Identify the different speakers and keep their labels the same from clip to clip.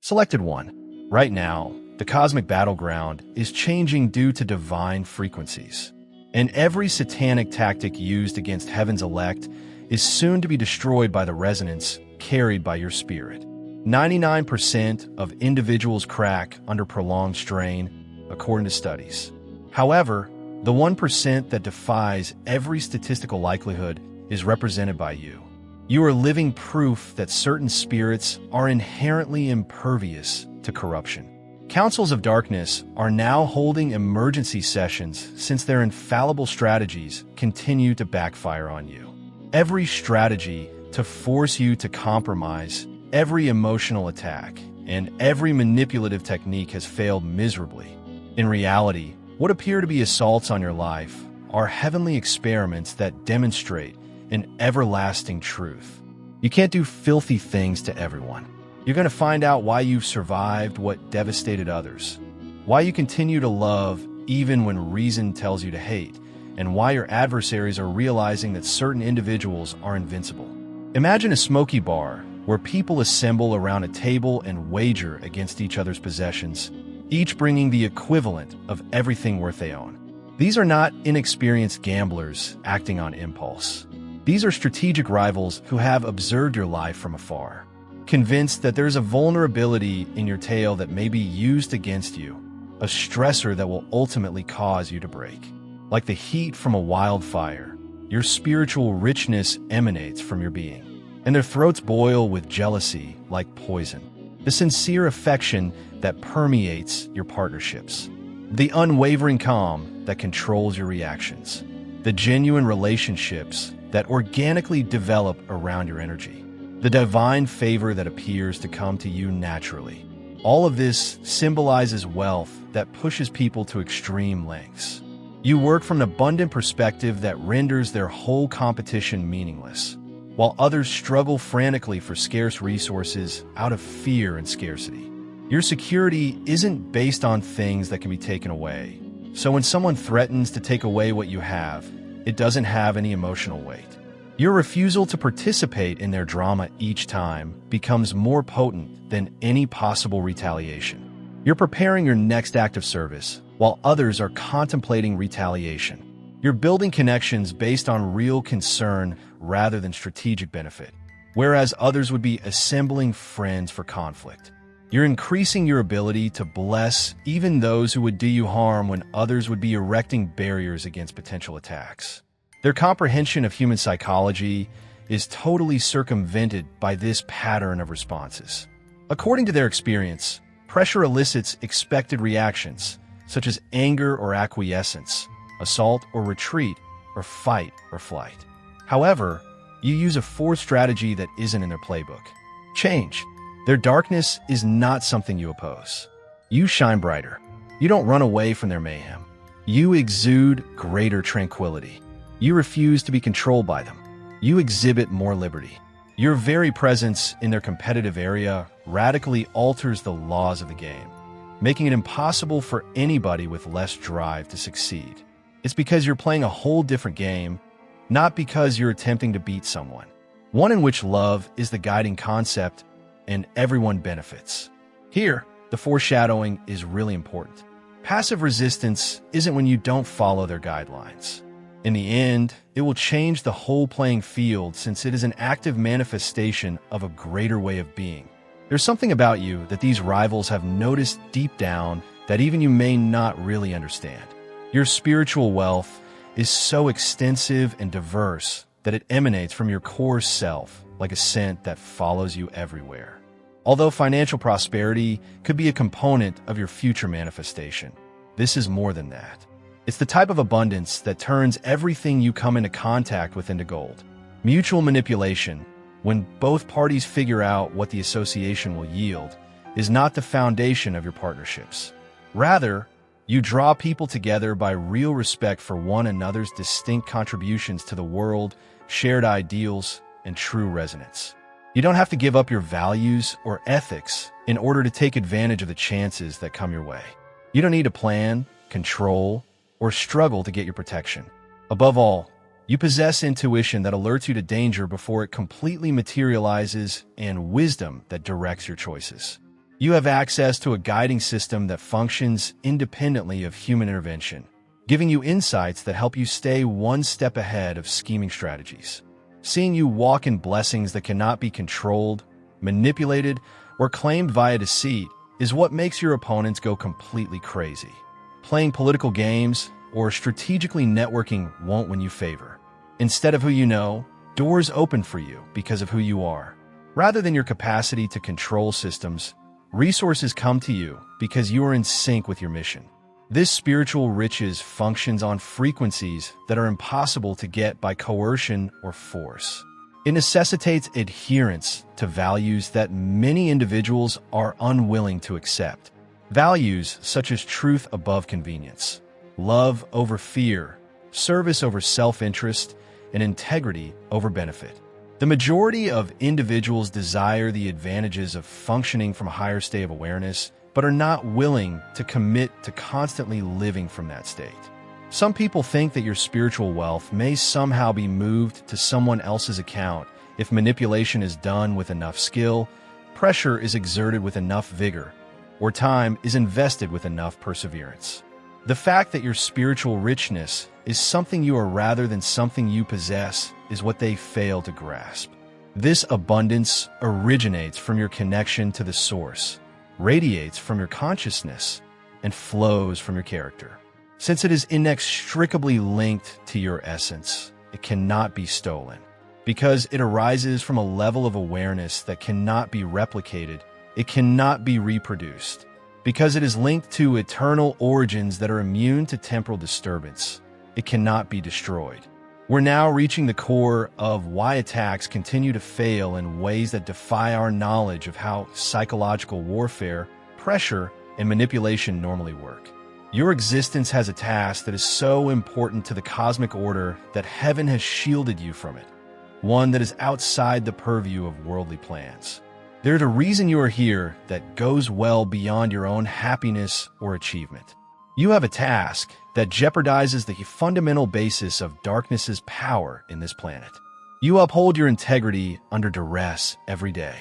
Speaker 1: Selected 1. Right now, the cosmic battleground is changing due to divine frequencies, and every satanic tactic used against heaven's elect is soon to be destroyed by the resonance carried by your spirit. 99% of individuals crack under prolonged strain, according to studies. However, the 1% that defies every statistical likelihood is represented by you. You are living proof that certain spirits are inherently impervious to corruption. Councils of Darkness are now holding emergency sessions since their infallible strategies continue to backfire on you. Every strategy to force you to compromise, every emotional attack, and every manipulative technique has failed miserably. In reality, what appear to be assaults on your life are heavenly experiments that demonstrate an everlasting truth. You can't do filthy things to everyone. You're going to find out why you've survived what devastated others, why you continue to love even when reason tells you to hate, and why your adversaries are realizing that certain individuals are invincible. Imagine a smoky bar where people assemble around a table and wager against each other's possessions, each bringing the equivalent of everything worth they own. These are not inexperienced gamblers acting on impulse. These are strategic rivals who have observed your life from afar, convinced that there's a vulnerability in your tale that may be used against you, a stressor that will ultimately cause you to break. Like the heat from a wildfire, your spiritual richness emanates from your being, and their throats boil with jealousy like poison. The sincere affection that permeates your partnerships, the unwavering calm that controls your reactions, the genuine relationships that organically develop around your energy, the divine favor that appears to come to you naturally. All of this symbolizes wealth that pushes people to extreme lengths. You work from an abundant perspective that renders their whole competition meaningless, while others struggle frantically for scarce resources out of fear and scarcity. Your security isn't based on things that can be taken away, so when someone threatens to take away what you have, it doesn't have any emotional weight. Your refusal to participate in their drama each time becomes more potent than any possible retaliation. You're preparing your next act of service, while others are contemplating retaliation. You're building connections based on real concern rather than strategic benefit, whereas others would be assembling friends for conflict. You're increasing your ability to bless even those who would do you harm when others would be erecting barriers against potential attacks. Their comprehension of human psychology is totally circumvented by this pattern of responses. According to their experience, pressure elicits expected reactions, such as anger or acquiescence, assault or retreat, or fight or flight. However, you use a fourth strategy that isn't in their playbook: change. Their darkness is not something you oppose. You shine brighter. You don't run away from their mayhem. You exude greater tranquility. You refuse to be controlled by them. You exhibit more liberty. Your very presence in their competitive area radically alters the laws of the game, making it impossible for anybody with less drive to succeed. It's because you're playing a whole different game, not because you're attempting to beat someone. One in which love is the guiding concept and everyone benefits. Here, the foreshadowing is really important. Passive resistance isn't when you don't follow their guidelines. In the end, it will change the whole playing field since it is an active manifestation of a greater way of being. There's something about you that these rivals have noticed deep down that even you may not really understand. Your spiritual wealth is so extensive and diverse that it emanates from your core self like a scent that follows you everywhere. Although financial prosperity could be a component of your future manifestation, this is more than that. It's the type of abundance that turns everything you come into contact with into gold. Mutual manipulation, when both parties figure out what the association will yield, is not the foundation of your partnerships. Rather, you draw people together by real respect for one another's distinct contributions to the world, shared ideals, and true resonance. You don't have to give up your values or ethics in order to take advantage of the chances that come your way. You don't need to plan, control, or struggle to get your protection. Above all, you possess intuition that alerts you to danger before it completely materializes and wisdom that directs your choices. You have access to a guiding system that functions independently of human intervention, giving you insights that help you stay one step ahead of scheming strategies. Seeing you walk in blessings that cannot be controlled, manipulated, or claimed via deceit is what makes your opponents go completely crazy. Playing political games or strategically networking won't win you favor. Instead of who you know, doors open for you because of who you are. Rather than your capacity to control systems, resources come to you because you are in sync with your mission. This spiritual riches functions on frequencies that are impossible to get by coercion or force. It necessitates adherence to values that many individuals are unwilling to accept. Values such as truth above convenience, love over fear, service over self-interest, and integrity over benefit. The majority of individuals desire the advantages of functioning from a higher state of awareness, but are not willing to commit to constantly living from that state. Some people think that your spiritual wealth may somehow be moved to someone else's account if manipulation is done with enough skill, pressure is exerted with enough vigor, or time is invested with enough perseverance. The fact that your spiritual richness is something you are rather than something you possess is what they fail to grasp. This abundance originates from your connection to the source, radiates from your consciousness, and flows from your character. Since it is inextricably linked to your essence, it cannot be stolen. Because it arises from a level of awareness that cannot be replicated, it cannot be reproduced. Because it is linked to eternal origins that are immune to temporal disturbance, it cannot be destroyed. We're now reaching the core of why attacks continue to fail in ways that defy our knowledge of how psychological warfare, pressure, and manipulation normally work. Your existence has a task that is so important to the cosmic order that heaven has shielded you from it, one that is outside the purview of worldly plans. There's a reason you are here that goes well beyond your own happiness or achievement. You have a task that jeopardizes the fundamental basis of darkness's power in this planet. You uphold your integrity under duress every day.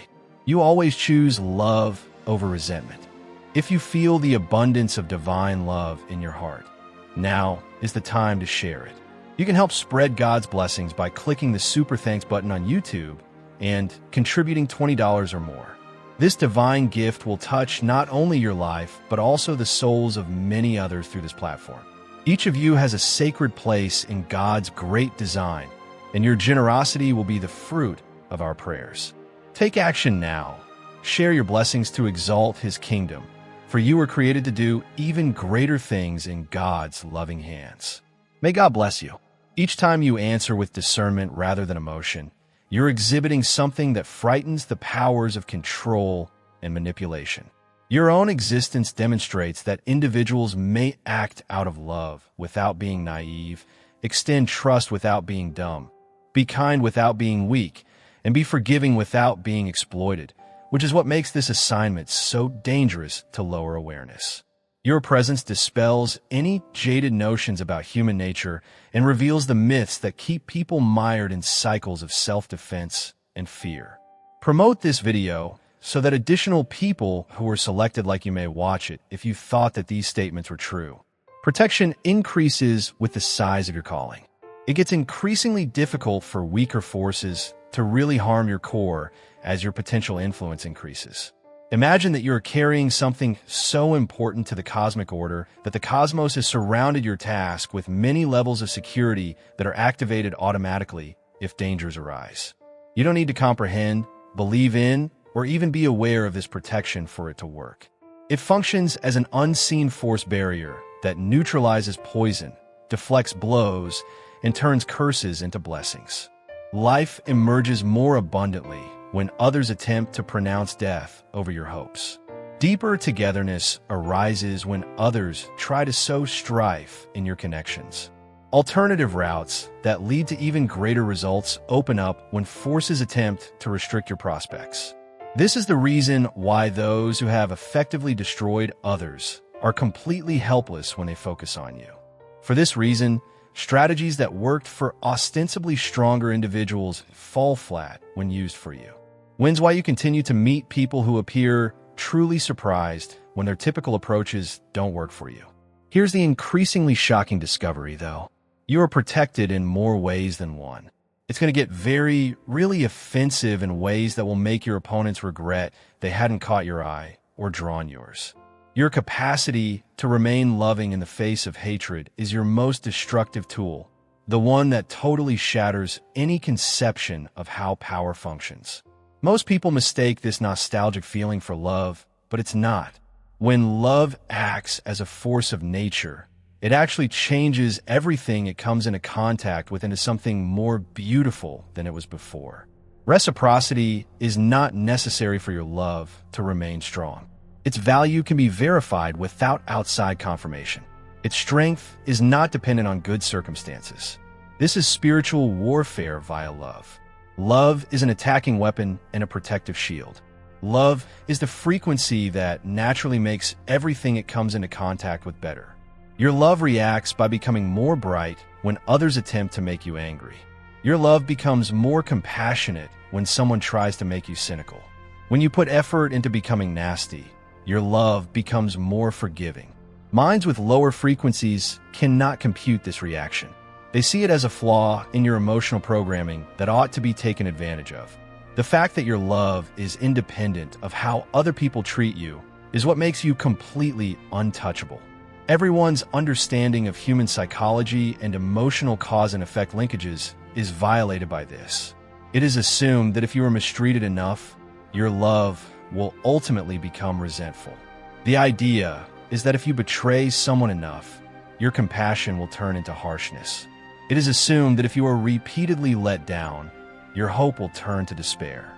Speaker 1: You always choose love over resentment. If you feel the abundance of divine love in your heart, now is the time to share it. You can help spread God's blessings by clicking the Super Thanks button on YouTube and contributing $20 or more. This divine gift will touch not only your life, but also the souls of many others through this platform. Each of you has a sacred place in God's great design, and your generosity will be the fruit of our prayers. Take action now. Share your blessings to exalt His kingdom, for you were created to do even greater things in God's loving hands. May God bless you. Each time you answer with discernment rather than emotion, you're exhibiting something that frightens the powers of control and manipulation. Your own existence demonstrates that individuals may act out of love without being naive, extend trust without being dumb, be kind without being weak, and be forgiving without being exploited, which is what makes this assignment so dangerous to lower awareness. Your presence dispels any jaded notions about human nature and reveals the myths that keep people mired in cycles of self-defense and fear. Promote this video so that additional people who are selected like you may watch it if you thought that these statements were true. Protection increases with the size of your calling. It gets increasingly difficult for weaker forces to really harm your core as your potential influence increases. Imagine that you're carrying something so important to the cosmic order that the cosmos has surrounded your task with many levels of security that are activated automatically if dangers arise. You don't need to comprehend, believe in, or even be aware of this protection for it to work. It functions as an unseen force barrier that neutralizes poison, deflects blows, and turns curses into blessings. Life emerges more abundantly when others attempt to pronounce death over your hopes. Deeper togetherness arises when others try to sow strife in your connections. Alternative routes that lead to even greater results open up when forces attempt to restrict your prospects. This is the reason why those who have effectively destroyed others are completely helpless when they focus on you. For this reason, strategies that worked for ostensibly stronger individuals fall flat when used for you. When's why you continue to meet people who appear truly surprised when their typical approaches don't work for you. Here's the increasingly shocking discovery, though. You are protected in more ways than one. It's going to get really offensive in ways that will make your opponents regret they hadn't caught your eye or drawn yours. Your capacity to remain loving in the face of hatred is your most destructive tool, the one that totally shatters any conception of how power functions. Most people mistake this nostalgic feeling for love, but it's not. When love acts as a force of nature, it actually changes everything it comes into contact with into something more beautiful than it was before. Reciprocity is not necessary for your love to remain strong. Its value can be verified without outside confirmation. Its strength is not dependent on good circumstances. This is spiritual warfare via love. Love is an attacking weapon and a protective shield. Love is the frequency that naturally makes everything it comes into contact with better. Your love reacts by becoming more bright when others attempt to make you angry. Your love becomes more compassionate when someone tries to make you cynical. When you put effort into becoming nasty, your love becomes more forgiving. Minds with lower frequencies cannot compute this reaction. They see it as a flaw in your emotional programming that ought to be taken advantage of. The fact that your love is independent of how other people treat you is what makes you completely untouchable. Everyone's understanding of human psychology and emotional cause and effect linkages is violated by this. It is assumed that if you are mistreated enough, your love will ultimately become resentful. The idea is that if you betray someone enough, your compassion will turn into harshness. It is assumed that if you are repeatedly let down, your hope will turn to despair.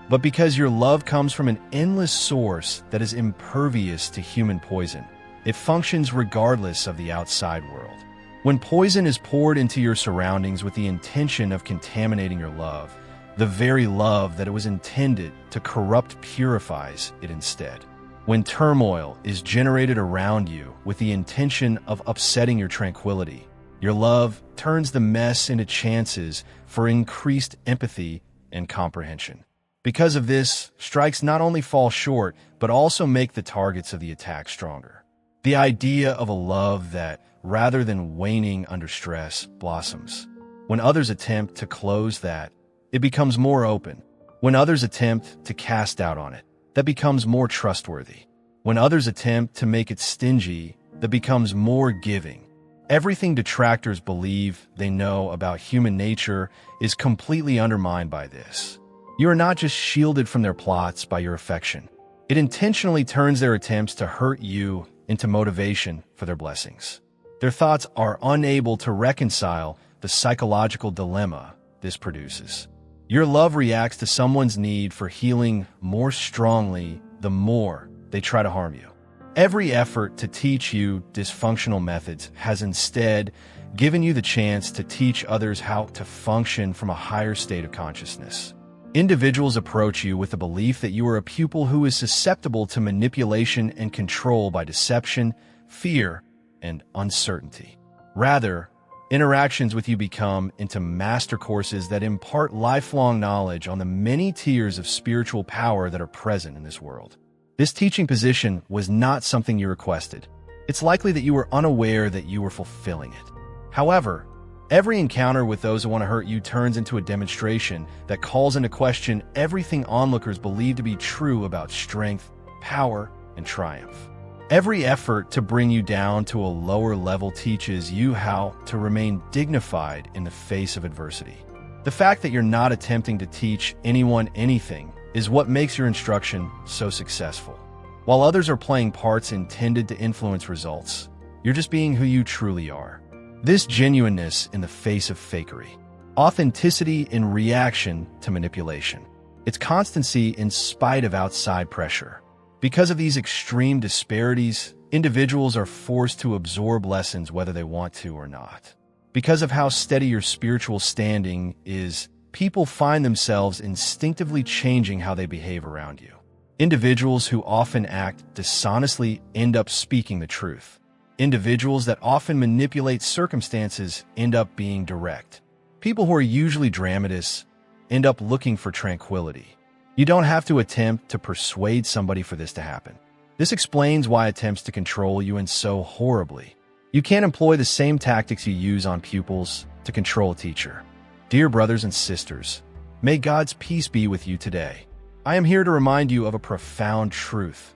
Speaker 1: But because your love comes from an endless source that is impervious to human poison, it functions regardless of the outside world. When poison is poured into your surroundings with the intention of contaminating your love, the very love that it was intended to corrupt purifies it instead. When turmoil is generated around you with the intention of upsetting your tranquility, your love turns the mess into chances for increased empathy and comprehension. Because of this, strikes not only fall short, but also make the targets of the attack stronger. The idea of a love that, rather than waning under stress, blossoms. When others attempt to close that, it becomes more open. When others attempt to cast doubt on it, that becomes more trustworthy. When others attempt to make it stingy, that becomes more giving. Everything detractors believe they know about human nature is completely undermined by this. You are not just shielded from their plots by your affection. It intentionally turns their attempts to hurt you into motivation for their blessings. Their thoughts are unable to reconcile the psychological dilemma this produces. Your love reacts to someone's need for healing more strongly the more they try to harm you. Every effort to teach you dysfunctional methods has instead given you the chance to teach others how to function from a higher state of consciousness. Individuals approach you with the belief that you are a pupil who is susceptible to manipulation and control by deception, fear, and uncertainty. Rather, interactions with you become into master courses that impart lifelong knowledge on the many tiers of spiritual power that are present in this world. This teaching position was not something you requested. It's likely that you were unaware that you were fulfilling it. However, every encounter with those who want to hurt you turns into a demonstration that calls into question everything onlookers believe to be true about strength, power, and triumph. Every effort to bring you down to a lower level teaches you how to remain dignified in the face of adversity. The fact that you're not attempting to teach anyone anything is what makes your instruction so successful. While others are playing parts intended to influence results, you're just being who you truly are. This genuineness in the face of fakery, authenticity in reaction to manipulation, its constancy in spite of outside pressure. Because of these extreme disparities, individuals are forced to absorb lessons whether they want to or not. Because of how steady your spiritual standing is, people find themselves instinctively changing how they behave around you. Individuals who often act dishonestly end up speaking the truth. Individuals that often manipulate circumstances end up being direct. People who are usually dramatists end up looking for tranquility. You don't have to attempt to persuade somebody for this to happen. This explains why attempts to control you end so horribly. You can't employ the same tactics you use on pupils to control a teacher. Dear brothers and sisters, may God's peace be with you today. I am here to remind you of a profound truth.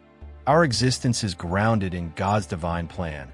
Speaker 1: Our existence is grounded in God's divine plan,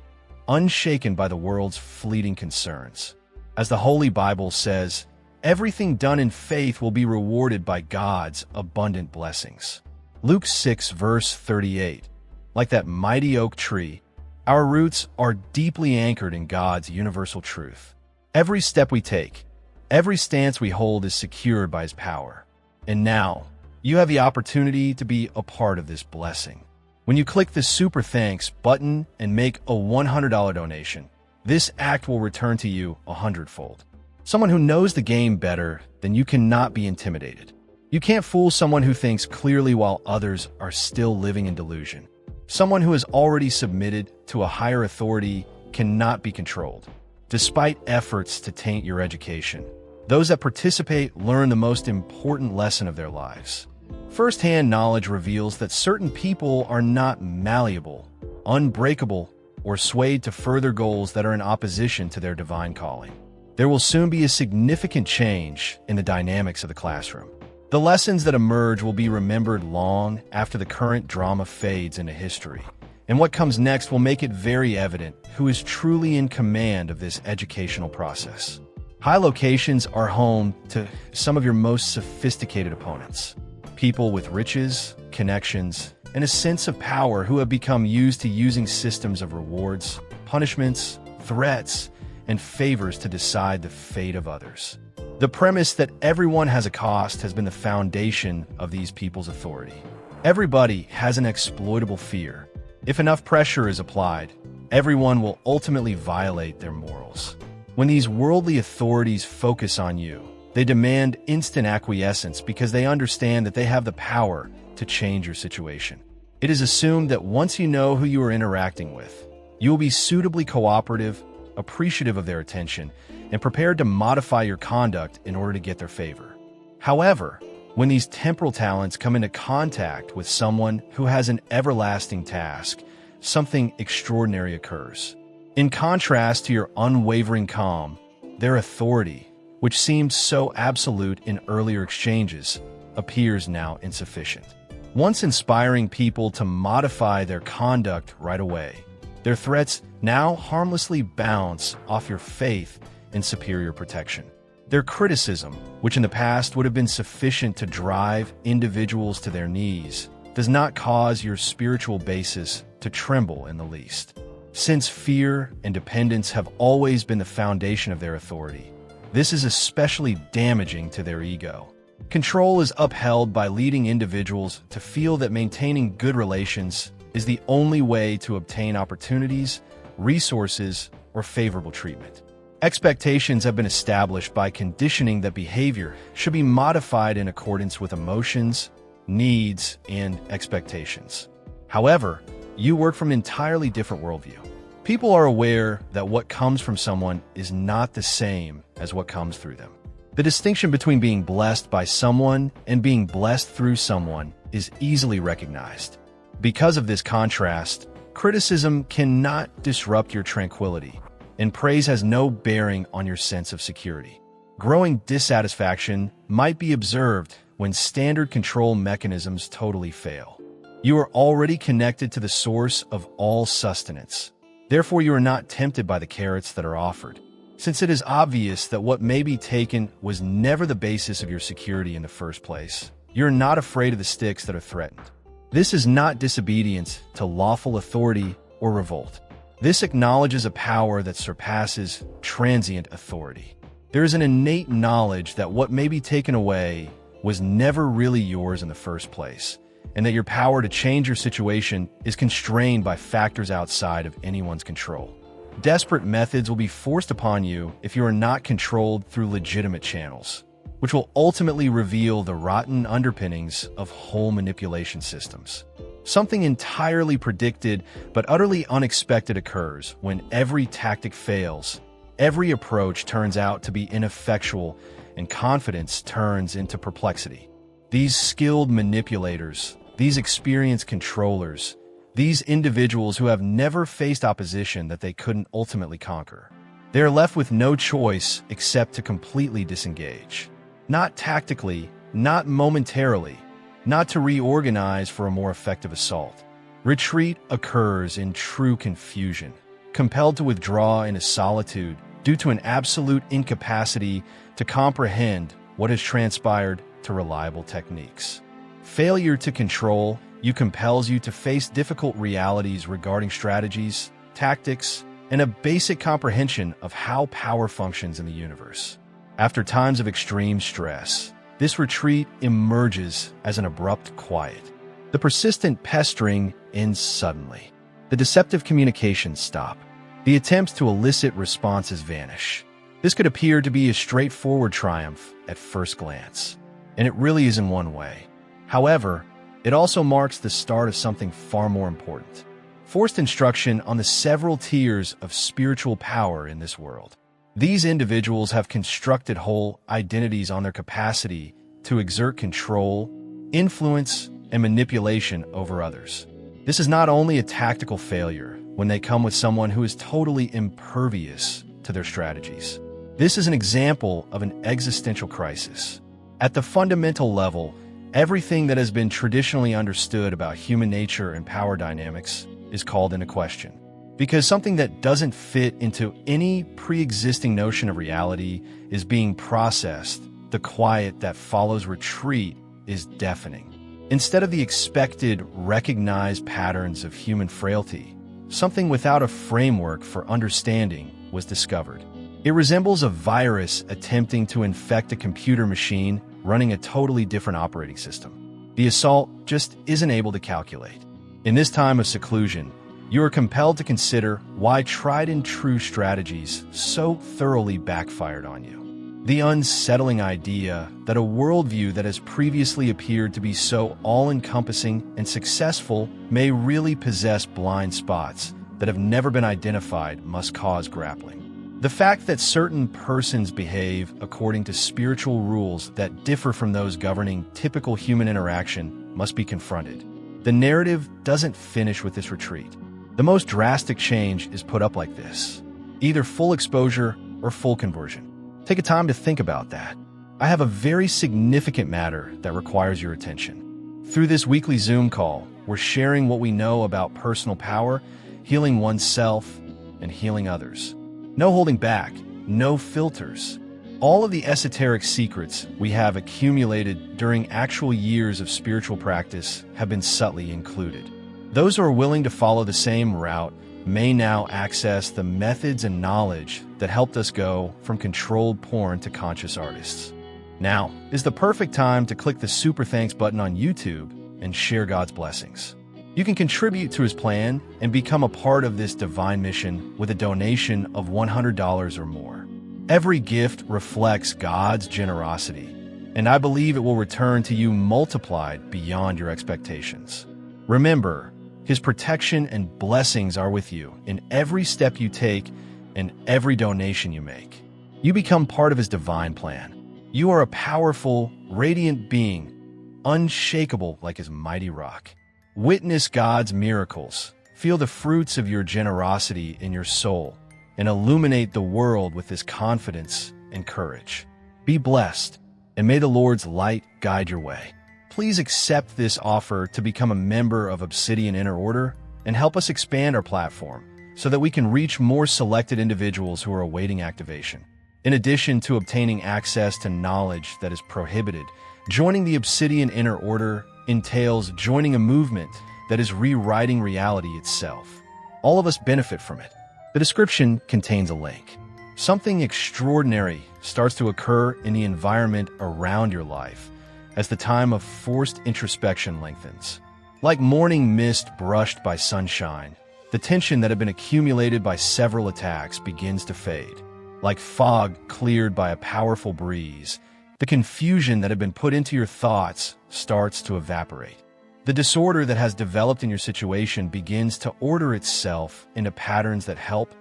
Speaker 1: unshaken by the world's fleeting concerns. As the Holy Bible says, everything done in faith will be rewarded by God's abundant blessings. Luke 6, verse 38. Like that mighty oak tree, our roots are deeply anchored in God's universal truth. Every step we take, every stance we hold is secured by His power. And now, you have the opportunity to be a part of this blessing. When you click the Super Thanks button and make a $100 donation, this act will return to you 100-fold. Someone who knows the game better than you cannot be intimidated. You can't fool someone who thinks clearly while others are still living in delusion. Someone who has already submitted to a higher authority cannot be controlled. Despite efforts to taint your education, those that participate learn the most important lesson of their lives. First-hand knowledge reveals that certain people are not malleable, unbreakable, or swayed to further goals that are in opposition to their divine calling. There will soon be a significant change in the dynamics of the classroom. The lessons that emerge will be remembered long after the current drama fades into history. And what comes next will make it very evident who is truly in command of this educational process. High locations are home to some of your most sophisticated opponents. People with riches, connections, and a sense of power who have become used to using systems of rewards, punishments, threats, and favors to decide the fate of others. The premise that everyone has a cost has been the foundation of these people's authority. Everybody has an exploitable fear. If enough pressure is applied, everyone will ultimately violate their morals. When these worldly authorities focus on you, they demand instant acquiescence because they understand that they have the power to change your situation. It is assumed that once you know who you are interacting with, you will be suitably cooperative, appreciative of their attention, and prepared to modify your conduct in order to get their favor. However, when these temporal talents come into contact with someone who has an everlasting task, something extraordinary occurs. In contrast to your unwavering calm, their authority, which seemed so absolute in earlier exchanges, appears now insufficient. Once inspiring people to modify their conduct right away, their threats now harmlessly bounce off your faith in superior protection. Their criticism, which in the past would have been sufficient to drive individuals to their knees, does not cause your spiritual basis to tremble in the least. Since fear and dependence have always been the foundation of their authority, this is especially damaging to their ego. Control is upheld by leading individuals to feel that maintaining good relations is the only way to obtain opportunities, resources, or favorable treatment. Expectations have been established by conditioning that behavior should be modified in accordance with emotions, needs, and expectations. However, you work from an entirely different worldview. People are aware that what comes from someone is not the same as what comes through them. The distinction between being blessed by someone and being blessed through someone is easily recognized. Because of this contrast, criticism cannot disrupt your tranquility, and praise has no bearing on your sense of security. Growing dissatisfaction might be observed when standard control mechanisms totally fail. You are already connected to the source of all sustenance. Therefore, you are not tempted by the carrots that are offered, since it is obvious that what may be taken was never the basis of your security in the first place. You are not afraid of the sticks that are threatened. This is not disobedience to lawful authority or revolt. This acknowledges a power that surpasses transient authority. There is an innate knowledge that what may be taken away was never really yours in the first place, and that your power to change your situation is constrained by factors outside of anyone's control. Desperate methods will be forced upon you if you are not controlled through legitimate channels, which will ultimately reveal the rotten underpinnings of whole manipulation systems. Something entirely predicted but utterly unexpected occurs when every tactic fails, every approach turns out to be ineffectual, and confidence turns into perplexity. These skilled manipulators, these experienced controllers, these individuals who have never faced opposition that they couldn't ultimately conquer. They are left with no choice except to completely disengage. Not tactically, not momentarily, not to reorganize for a more effective assault. Retreat occurs in true confusion, compelled to withdraw into solitude due to an absolute incapacity to comprehend what has transpired to reliable techniques. Failure to control you compels you to face difficult realities regarding strategies, tactics, and a basic comprehension of how power functions in the universe. After times of extreme stress, this retreat emerges as an abrupt quiet. The persistent pestering ends suddenly. The deceptive communications stop. The attempts to elicit responses vanish. This could appear to be a straightforward triumph at first glance, and it really is in one way. However, it also marks the start of something far more important: forced instruction on the several tiers of spiritual power in this world. These individuals have constructed whole identities on their capacity to exert control, influence, and manipulation over others. This is not only a tactical failure when they come with someone who is totally impervious to their strategies. This is an example of an existential crisis. At the fundamental level, everything that has been traditionally understood about human nature and power dynamics is called into question. Because something that doesn't fit into any pre-existing notion of reality is being processed, the quiet that follows retreat is deafening. Instead of the expected, recognized patterns of human frailty, something without a framework for understanding was discovered. It resembles a virus attempting to infect a computer machine running a totally different operating system. The assault just isn't able to calculate. In this time of seclusion, you are compelled to consider why tried and true strategies so thoroughly backfired on you. The unsettling idea that a worldview that has previously appeared to be so all-encompassing and successful may really possess blind spots that have never been identified must cause grappling. The fact that certain persons behave according to spiritual rules that differ from those governing typical human interaction must be confronted. The narrative doesn't finish with this retreat. The most drastic change is put up like this: either full exposure or full conversion. Take a time to think about that. I have a very significant matter that requires your attention. Through this weekly Zoom call, we're sharing what we know about personal power, healing oneself, and healing others. No holding back, no filters. All of the esoteric secrets we have accumulated during actual years of spiritual practice have been subtly included. Those who are willing to follow the same route may now access the methods and knowledge that helped us go from controlled porn to conscious artists. Now is the perfect time to click the Super Thanks button on YouTube and share God's blessings. You can contribute to His plan and become a part of this divine mission with a donation of $100 or more. Every gift reflects God's generosity, and I believe it will return to you multiplied beyond your expectations. Remember, His protection and blessings are with you in every step you take and every donation you make. You become part of His divine plan. You are a powerful, radiant being, unshakable like His mighty rock. Witness God's miracles, feel the fruits of your generosity in your soul, and illuminate the world with His confidence and courage. Be blessed, and may the Lord's light guide your way. Please accept this offer to become a member of Obsidian Inner Order and help us expand our platform so that we can reach more selected individuals who are awaiting activation. In addition to obtaining access to knowledge that is prohibited, joining the Obsidian Inner Order entails joining a movement that is rewriting reality itself. All of us benefit from it. The description contains a link. Something extraordinary starts to occur in the environment around your life as the time of forced introspection lengthens. Like morning mist brushed by sunshine, the tension that had been accumulated by several attacks begins to fade. Like fog cleared by a powerful breeze, the confusion that had been put into your thoughts starts to evaporate. The disorder that has developed in your situation begins to order itself into patterns that help,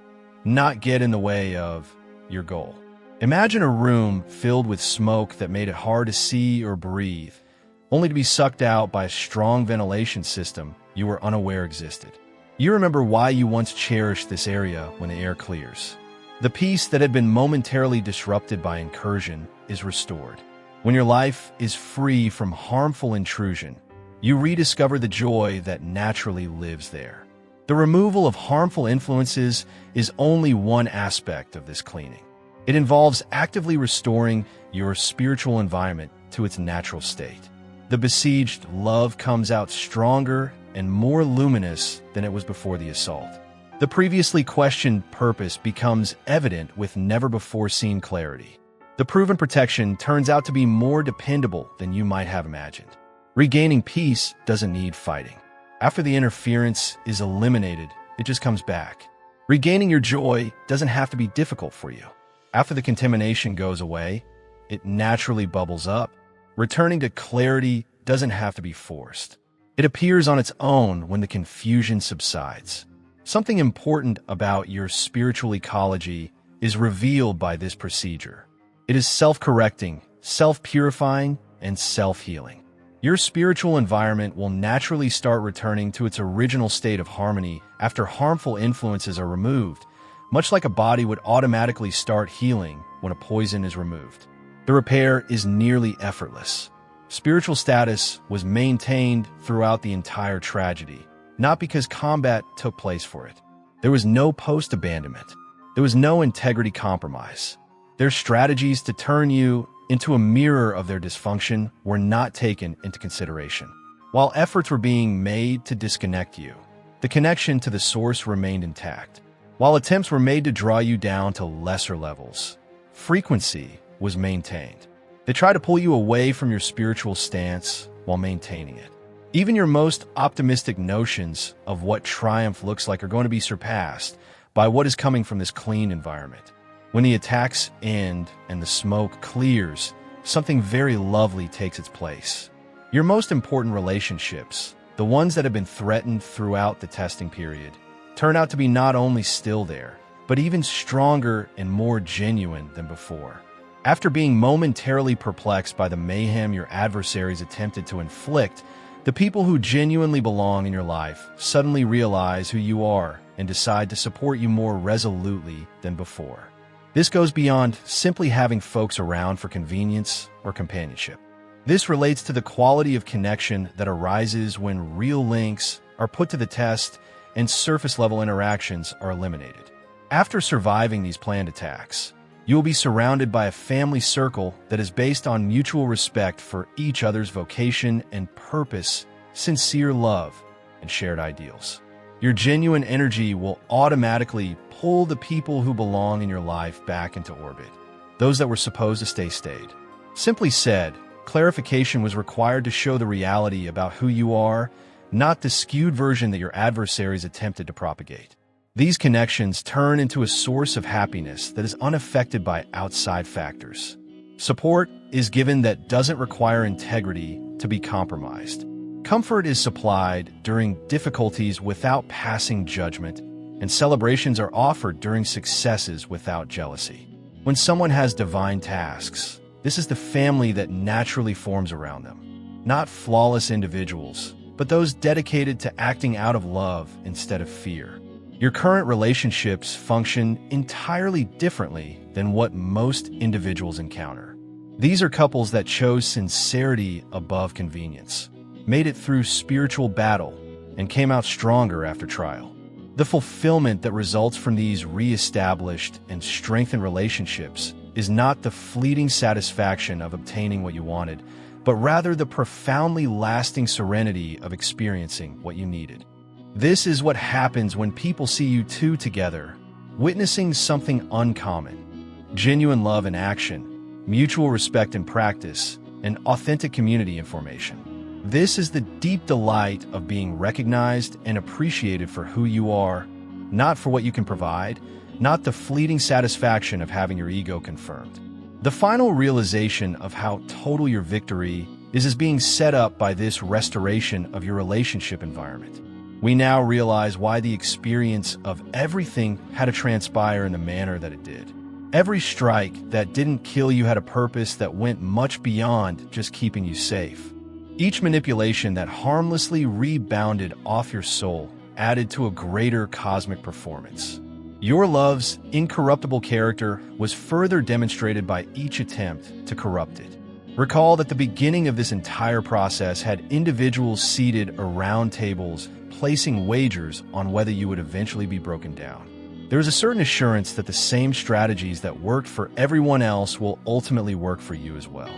Speaker 1: not get in the way of, your goal. Imagine a room filled with smoke that made it hard to see or breathe. only to be sucked out by a strong ventilation system you were unaware existed. You remember why you once cherished this area when the air clears. The peace that had been momentarily disrupted by incursion is restored. When your life is free from harmful intrusion, you rediscover the joy that naturally lives there. The removal of harmful influences is only one aspect of this cleaning. It involves actively restoring your spiritual environment to its natural state. The besieged love comes out stronger and more luminous than it was before the assault. The previously questioned purpose becomes evident with never-before-seen clarity. The proven protection turns out to be more dependable than you might have imagined. Regaining peace doesn't need fighting. After the interference is eliminated, it just comes back. Regaining your joy doesn't have to be difficult for you. After the contamination goes away, it naturally bubbles up. Returning to clarity doesn't have to be forced. It appears on its own when the confusion subsides. Something important about your spiritual ecology is revealed by this procedure. It is self-correcting, self-purifying, and self-healing. Your spiritual environment will naturally start returning to its original state of harmony after harmful influences are removed, much like a body would automatically start healing when a poison is removed. The repair is nearly effortless. Spiritual status was maintained throughout the entire tragedy, not because combat took place for it. There was no post-abandonment. There was no integrity compromise. Their strategies to turn you into a mirror of their dysfunction were not taken into consideration. While efforts were being made to disconnect you, the connection to the source remained intact. While attempts were made to draw you down to lesser levels, frequency was maintained. They try to pull you away from your spiritual stance while maintaining it. Even your most optimistic notions of what triumph looks like are going to be surpassed by what is coming from this clean environment. When the attacks end and the smoke clears, something very lovely takes its place. Your most important relationships, the ones that have been threatened throughout the testing period, turn out to be not only still there, but even stronger and more genuine than before. After being momentarily perplexed by the mayhem your adversaries attempted to inflict, the people who genuinely belong in your life suddenly realize who you are and decide to support you more resolutely than before. This goes beyond simply having folks around for convenience or companionship. This relates to the quality of connection that arises when real links are put to the test and surface-level interactions are eliminated. After surviving these planned attacks, you will be surrounded by a family circle that is based on mutual respect for each other's vocation and purpose, sincere love, and shared ideals. Your genuine energy will automatically pull the people who belong in your life back into orbit. Those that were supposed to stay stayed. Simply said, clarification was required to show the reality about who you are, not the skewed version that your adversaries attempted to propagate. These connections turn into a source of happiness that is unaffected by outside factors. Support is given that doesn't require integrity to be compromised. Comfort is supplied during difficulties without passing judgment, and celebrations are offered during successes without jealousy. When someone has divine tasks, this is the family that naturally forms around them. Not flawless individuals, but those dedicated to acting out of love instead of fear. Your current relationships function entirely differently than what most individuals encounter. These are couples that chose sincerity above convenience, made it through spiritual battle, and came out stronger after trial. The fulfillment that results from these re-established and strengthened relationships is not the fleeting satisfaction of obtaining what you wanted, but rather the profoundly lasting serenity of experiencing what you needed. This is what happens when people see you two together, witnessing something uncommon: genuine love in action, mutual respect in practice, and authentic community in formation. This is the deep delight of being recognized and appreciated for who you are, not for what you can provide, not the fleeting satisfaction of having your ego confirmed. The final realization of how total your victory is being set up by this restoration of your relationship environment. We now realize why the experience of everything had to transpire in the manner that it did. Every strike that didn't kill you had a purpose that went much beyond just keeping you safe. Each manipulation that harmlessly rebounded off your soul added to a greater cosmic performance. Your love's incorruptible character was further demonstrated by each attempt to corrupt it. Recall that the beginning of this entire process had individuals seated around tables, placing wagers on whether you would eventually be broken down. There is a certain assurance that the same strategies that worked for everyone else will ultimately work for you as well.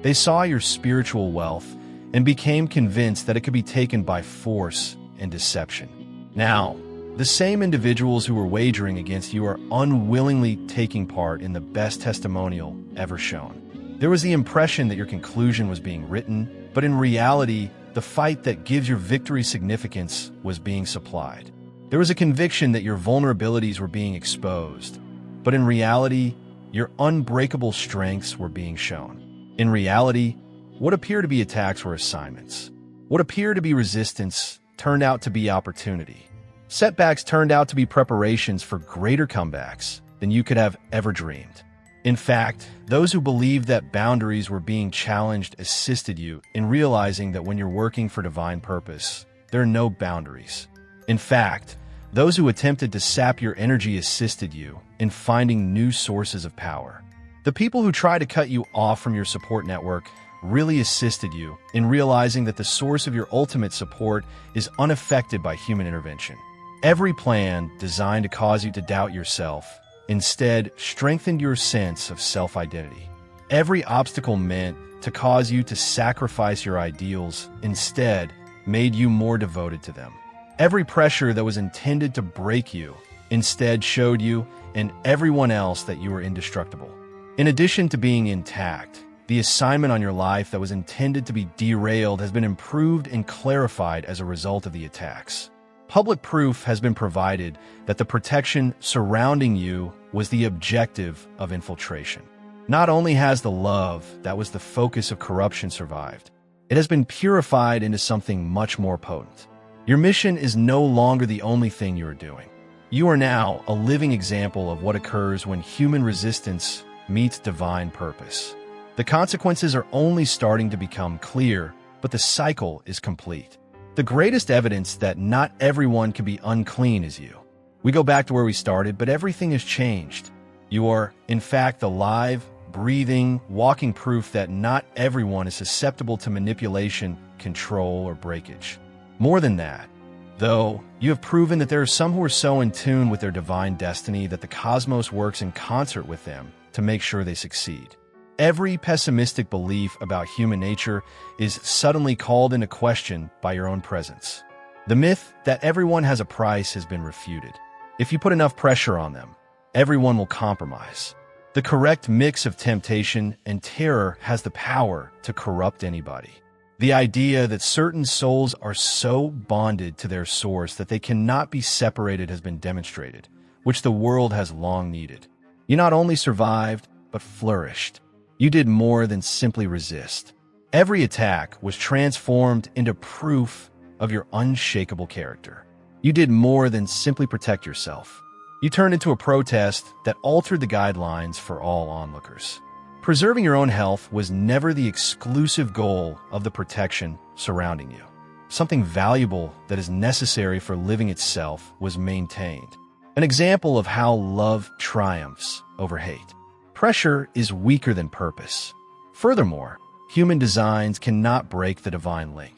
Speaker 1: They saw your spiritual wealth and became convinced that it could be taken by force and deception. Now, the same individuals who were wagering against you are unwillingly taking part in the best testimonial ever shown. There was the impression that your conclusion was being written, but in reality, the fight that gives your victory significance was being supplied. There was a conviction that your vulnerabilities were being exposed, but in reality, your unbreakable strengths were being shown. In reality, what appeared to be attacks were assignments. What appeared to be resistance turned out to be opportunity. Setbacks turned out to be preparations for greater comebacks than you could have ever dreamed. In fact, those who believed that boundaries were being challenged assisted you in realizing that when you're working for divine purpose, there are no boundaries. In fact, those who attempted to sap your energy assisted you in finding new sources of power. The people who tried to cut you off from your support network really assisted you in realizing that the source of your ultimate support is unaffected by human intervention. Every plan designed to cause you to doubt yourself instead strengthened your sense of self-identity. Every obstacle meant to cause you to sacrifice your ideals instead made you more devoted to them. Every pressure that was intended to break you instead showed you and everyone else that you were indestructible. In addition to being intact, the assignment on your life that was intended to be derailed has been improved and clarified as a result of the attacks. Public proof has been provided that the protection surrounding you was the objective of infiltration. Not only has the love that was the focus of corruption survived, it has been purified into something much more potent. Your mission is no longer the only thing you are doing. You are now a living example of what occurs when human resistance meets divine purpose. The consequences are only starting to become clear, but the cycle is complete. The greatest evidence that not everyone can be unclean is you. We go back to where we started, but everything has changed. You are, in fact, the live, breathing, walking proof that not everyone is susceptible to manipulation, control, or breakage. More than that, though, you have proven that there are some who are so in tune with their divine destiny that the cosmos works in concert with them to make sure they succeed. Every pessimistic belief about human nature is suddenly called into question by your own presence. The myth that everyone has a price has been refuted. If you put enough pressure on them, everyone will compromise. The correct mix of temptation and terror has the power to corrupt anybody. The idea that certain souls are so bonded to their source that they cannot be separated has been demonstrated, which the world has long needed. You not only survived, but flourished. You did more than simply resist. Every attack was transformed into proof of your unshakable character. You did more than simply protect yourself. You turned into a protest that altered the guidelines for all onlookers. Preserving your own health was never the exclusive goal of the protection surrounding you. Something valuable that is necessary for living itself was maintained. An example of how love triumphs over hate. Pressure is weaker than purpose. Furthermore, human designs cannot break the divine link.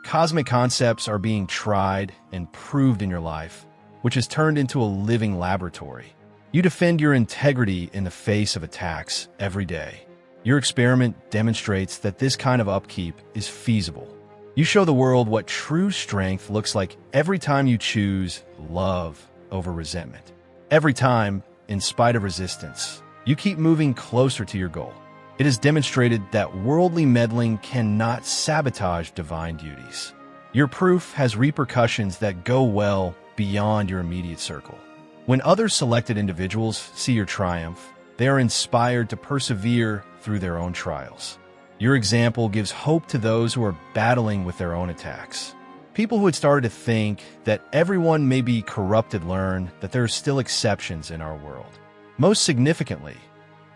Speaker 1: Cosmic concepts are being tried and proved in your life, which is turned into a living laboratory. You defend your integrity in the face of attacks every day. Your experiment demonstrates that this kind of upkeep is feasible. You show the world what true strength looks like every time you choose love over resentment. Every time, in spite of resistance, you keep moving closer to your goal. It is demonstrated that worldly meddling cannot sabotage divine duties. Your proof has repercussions that go well beyond your immediate circle. When other selected individuals see your triumph, they are inspired to persevere through their own trials. Your example gives hope to those who are battling with their own attacks. People who had started to think that everyone may be corrupted learn that there are still exceptions in our world. Most significantly,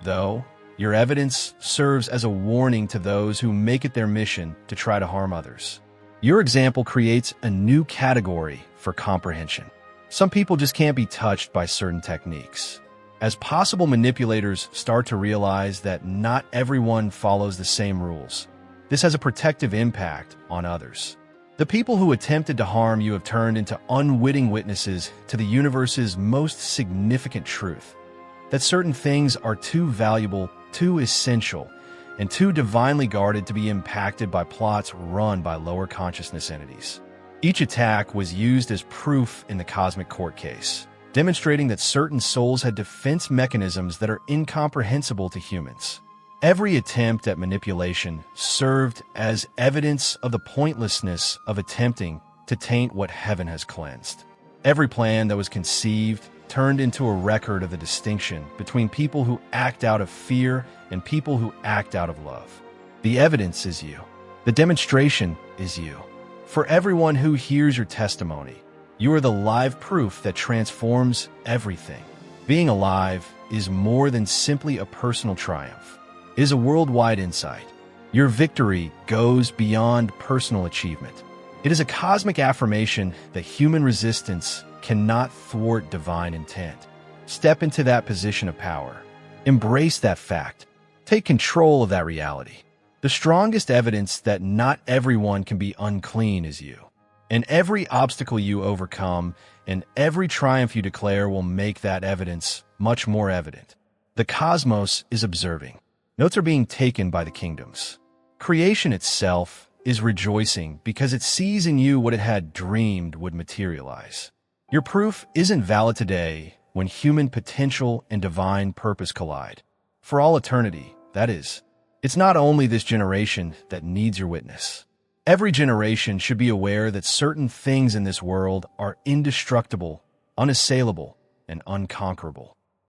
Speaker 1: though, Your evidence serves as a warning to those who make it their mission to try to harm others. Your example creates a new category for comprehension. Some people just can't be touched by certain techniques. As possible manipulators start to realize that not everyone follows the same rules, this has a protective impact on others. The people who attempted to harm you have turned into unwitting witnesses to the universe's most significant truth, that certain things are too valuable, too essential, and too divinely guarded to be impacted by plots run by lower consciousness entities. Each attack was used as proof in the cosmic court case, demonstrating that certain souls had defense mechanisms that are incomprehensible to humans. Every attempt at manipulation served as evidence of the pointlessness of attempting to taint what heaven has cleansed. Every plan that was conceived turned into a record of the distinction between people who act out of fear and people who act out of love. The evidence is you. The demonstration is you. For everyone who hears your testimony, you are the live proof that transforms everything. Being alive is more than simply a personal triumph. It is a worldwide insight. Your victory goes beyond personal achievement. It is a cosmic affirmation that human resistance cannot thwart divine intent. Step into that position of power. Embrace that fact. Take control of that reality. The strongest evidence that not everyone can be unclean is you. And every obstacle you overcome and every triumph you declare will make that evidence much more evident. The cosmos is observing. Notes are being taken by the kingdoms. Creation itself is rejoicing because it sees in you what it had dreamed would materialize. Your proof isn't valid today when human potential and divine purpose collide. For all eternity, that is. It's not only this generation that needs your witness. Every generation should be aware that certain things in this world are indestructible, unassailable, and unconquerable.